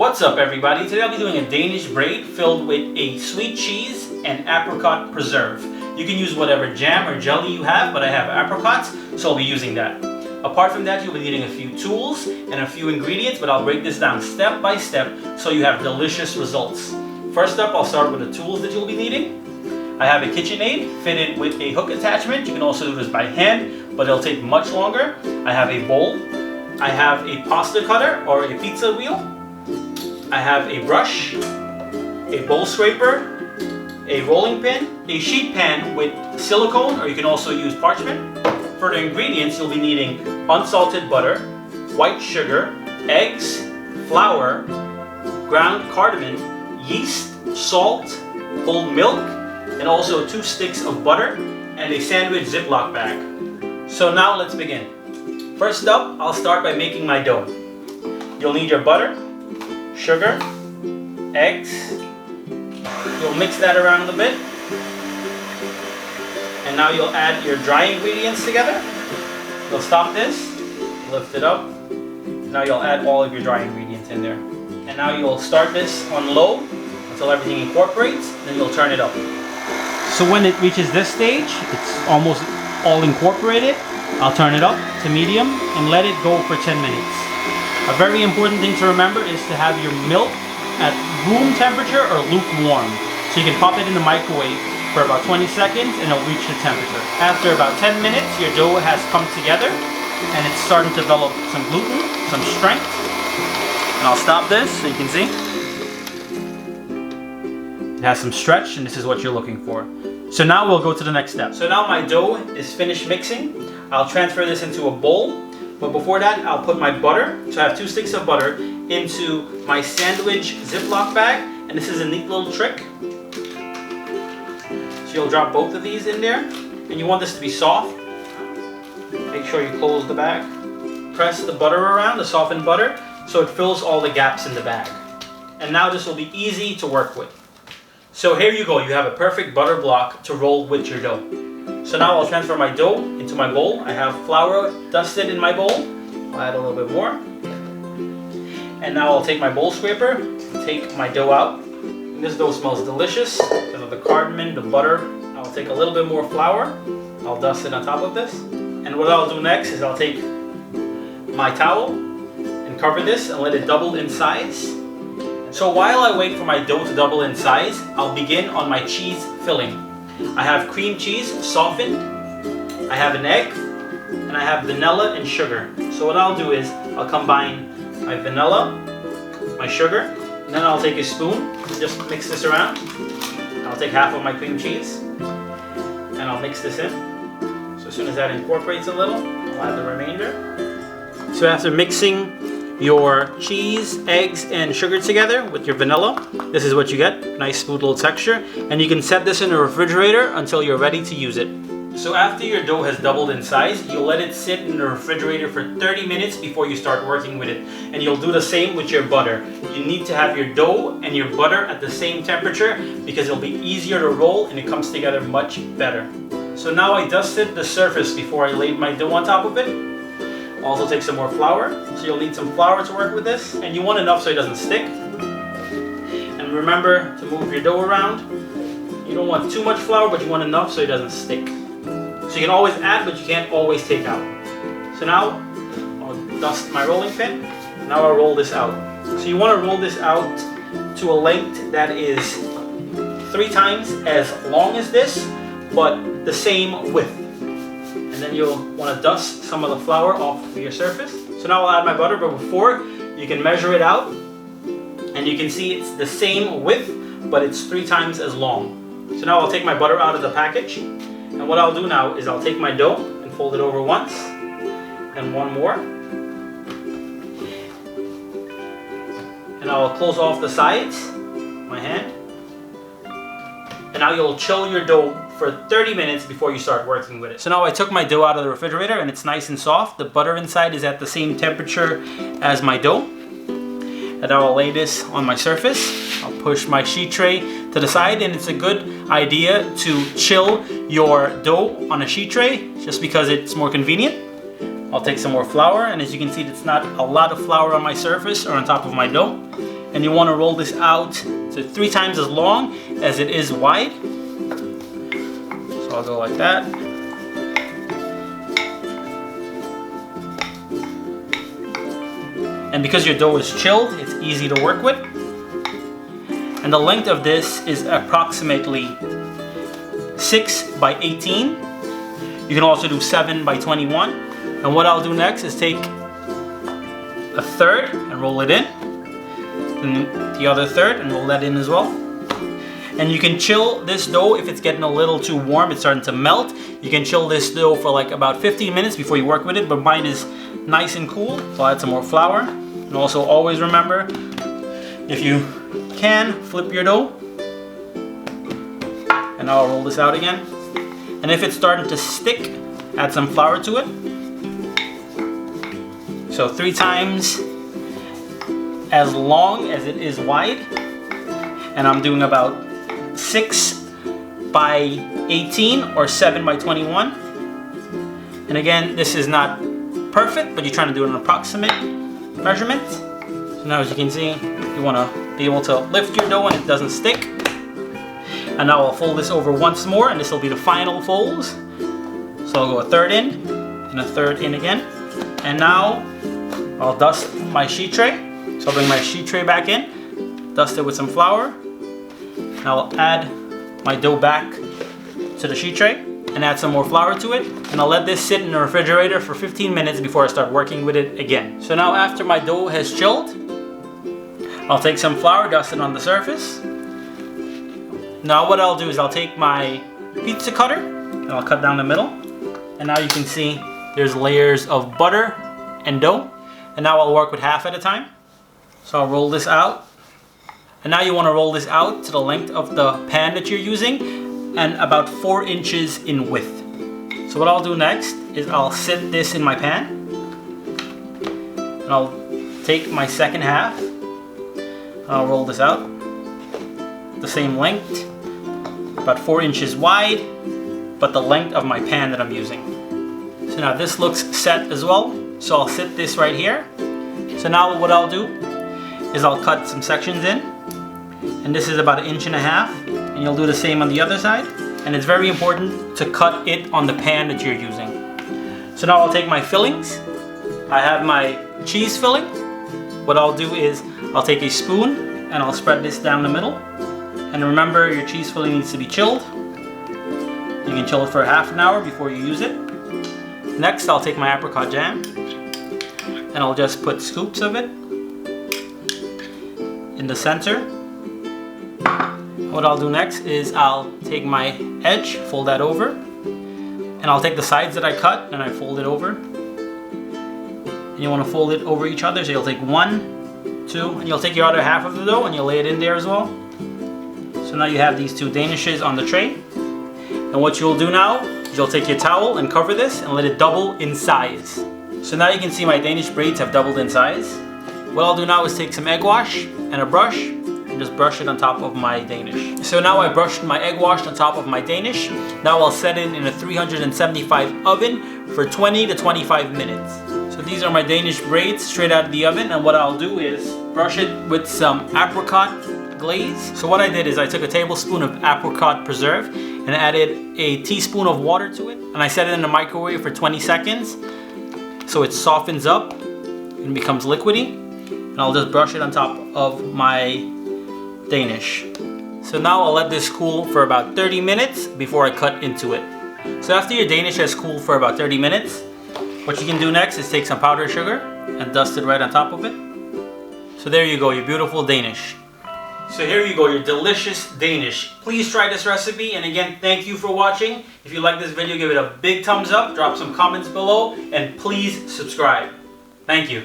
What's up everybody? Today I'll be doing a Danish braid filled with a sweet cheese and apricot preserve. You can use whatever jam or jelly you have, but I have apricots, so I'll be using that. Apart from that, you'll be needing a few tools and a few ingredients, but I'll break this down step by step so you have delicious results. First up, I'll start with the tools that you'll be needing. I have a KitchenAid fitted with a hook attachment. You can also do this by hand, but it'll take much longer. I have a bowl. I have a pasta cutter or a pizza wheel. I have a brush, a bowl scraper, a rolling pin, a sheet pan with silicone, or you can also use parchment. For the ingredients, you'll be needing unsalted butter, white sugar, eggs, flour, ground cardamon, yeast, salt, whole milk, and also 2 sticks of butter and a sandwich Ziploc bag. So now let's begin. First up, I'll start by making my dough. You'll need your butter, sugar, eggs. You'll mix that around a bit. And now you'll add your dry ingredients together. You'll stop this, lift it up. Now you'll add all of your dry ingredients in there. And now you'll start this on low until everything incorporates, then you'll turn it up. So when it reaches this stage, it's almost all incorporated. I'll turn it up to medium and let it go for 10 minutes. A very important thing to remember is to have your milk at room temperature or lukewarm. So you can pop it in the microwave for about 20 seconds and it'll reach the temperature. After about 10 minutes, your dough has come together and it's starting to develop some gluten, some strength. And I'll stop this so you can see. It has some stretch and this is what you're looking for. So now we'll go to the next step. So now my dough is finished mixing. I'll transfer this into a bowl. But before that, I'll put my butter, so I have 2 sticks of butter, into my sandwich Ziploc bag. And this is a neat little trick. So you'll drop both of these in there. And you want this to be soft. Make sure you close the bag. Press the butter around, the softened butter, so it fills all the gaps in the bag. And now this will be easy to work with. So here you go, you have a perfect butter block to roll with your dough. So now I'll transfer my dough into my bowl. I have flour dusted in my bowl. I'll add a little bit more. And now I'll take my bowl scraper, take my dough out. And this dough smells delicious because of the cardamom, the butter. I'll take a little bit more flour. I'll dust it on top of this. And what I'll do next is I'll take my towel and cover this and let it double in size. So while I wait for my dough to double in size, I'll begin on my cheese filling. I have cream cheese softened, I have an egg, and I have vanilla and sugar. So what I'll do is I'll combine my vanilla, my sugar, and then I'll take a spoon and just mix this around. I'll take half of my cream cheese and I'll mix this in. So as soon as that incorporates a little, I'll add the remainder. So after mixing your cheese, eggs, and sugar together with your vanilla, this is what you get. Nice smooth little texture. And you can set this in the refrigerator until you're ready to use it. So after your dough has doubled in size, you'll let it sit in the refrigerator for 30 minutes before you start working with it. And you'll do the same with your butter. You need to have your dough and your butter at the same temperature because it'll be easier to roll and it comes together much better. So now I dusted the surface before I laid my dough on top of it. Also take some more flour, so you'll need some flour to work with this, and you want enough so it doesn't stick. And remember to move your dough around. You don't want too much flour, but you want enough so it doesn't stick. So you can always add, but you can't always take out. So now I'll dust my rolling pin. Now I'll roll this out. So you want to roll this out to a length that is 3 times as long as this, but the same width. And then you'll want to dust some of the flour off of your surface. So now I'll add my butter, but before you can measure it out and you can see it's the same width, but it's 3 times as long. So now I'll take my butter out of the package, and what I'll do now is I'll take my dough and fold it over once and one more, and I'll close off the sides, my hand, and now you'll chill your dough for 30 minutes before you start working with it. So now I took my dough out of the refrigerator and it's nice and soft. The butter inside is at the same temperature as my dough. And I will lay this on my surface. I'll push my sheet tray to the side, and it's a good idea to chill your dough on a sheet tray just because it's more convenient. I'll take some more flour, and as you can see, it's not a lot of flour on my surface or on top of my dough. and you want to roll this out to 3 times as long as it is wide. So I'll go like that. And because your dough is chilled, it's easy to work with. And the length of this is approximately 6 by 18. You can also do 7 by 21. And what I'll do next is take a third and roll it in. And the other third and roll that in as well. And you can chill this dough if it's getting a little too warm, it's starting to melt. You can chill this dough for like about 15 minutes before you work with it, but mine is nice and cool. So I'll add some more flour. And also always remember, if you can, flip your dough. And now I'll roll this out again. And if it's starting to stick, add some flour to it. So 3 times as long as it is wide. And I'm doing about 6 by 18 or 7 by 21. And again, this is not perfect, but you're trying to do an approximate measurement. So now as you can see, you want to be able to lift your dough and it doesn't stick. And now I'll fold this over once more, and this will be the final folds. So I'll go a third in and a third in again. And now I'll dust my sheet tray. So I'll bring my sheet tray back in, dust it with some flour. Now I'll add my dough back to the sheet tray and add some more flour to it. And I'll let this sit in the refrigerator for 15 minutes before I start working with it again. So now after my dough has chilled, I'll take some flour, dust it on the surface. Now what I'll do is I'll take my pizza cutter and I'll cut down the middle. And now you can see there's layers of butter and dough. And now I'll work with half at a time. So I'll roll this out. And now you want to roll this out to the length of the pan that you're using and about 4 inches in width. So what I'll do next is I'll sit this in my pan. And I'll take my second half. And I'll roll this out. The same length. About 4 inches wide, but the length of my pan that I'm using. So now this looks set as well. So I'll sit this right here. So now what I'll do is I'll cut some sections in. And this is about 1.5 inches. And you'll do the same on the other side. And it's very important to cut it on the pan that you're using. So now I'll take my fillings. I have my cheese filling. What I'll do is I'll take a spoon and I'll spread this down the middle. And remember, your cheese filling needs to be chilled. You can chill it for half an hour before you use it. Next, I'll take my apricot jam and I'll just put scoops of it in the center. What I'll do next is I'll take my edge, fold that over, and I'll take the sides that I cut and I fold it over. And you want to fold it over each other, so you'll take 1, 2, and you'll take your other half of the dough and you'll lay it in there as well. So now you have these 2 danishes on the tray. And what you'll do now is you'll take your towel and cover this and let it double in size. So now you can see my Danish braids have doubled in size. What I'll do now is take some egg wash and a brush and just brush it on top of my Danish. So now I brushed my egg wash on top of my Danish. Now I'll set it in a 375 oven for 20 to 25 minutes. So these are my Danish braids straight out of the oven, and what I'll do is brush it with some apricot glaze. So what I did is I took a tablespoon of apricot preserve and added a teaspoon of water to it, and I set it in the microwave for 20 seconds so it softens up and becomes liquidy. And I'll just brush it on top of my Danish. So now I'll let this cool for about 30 minutes before I cut into it. So after your Danish has cooled for about 30 minutes, what you can do next is take some powdered sugar and dust it right on top of it. So there you go, your beautiful Danish. So here you go, your delicious Danish. Please try this recipe, and again, thank you for watching. If you like this video, give it a big thumbs up, drop some comments below, and please subscribe. Thank you.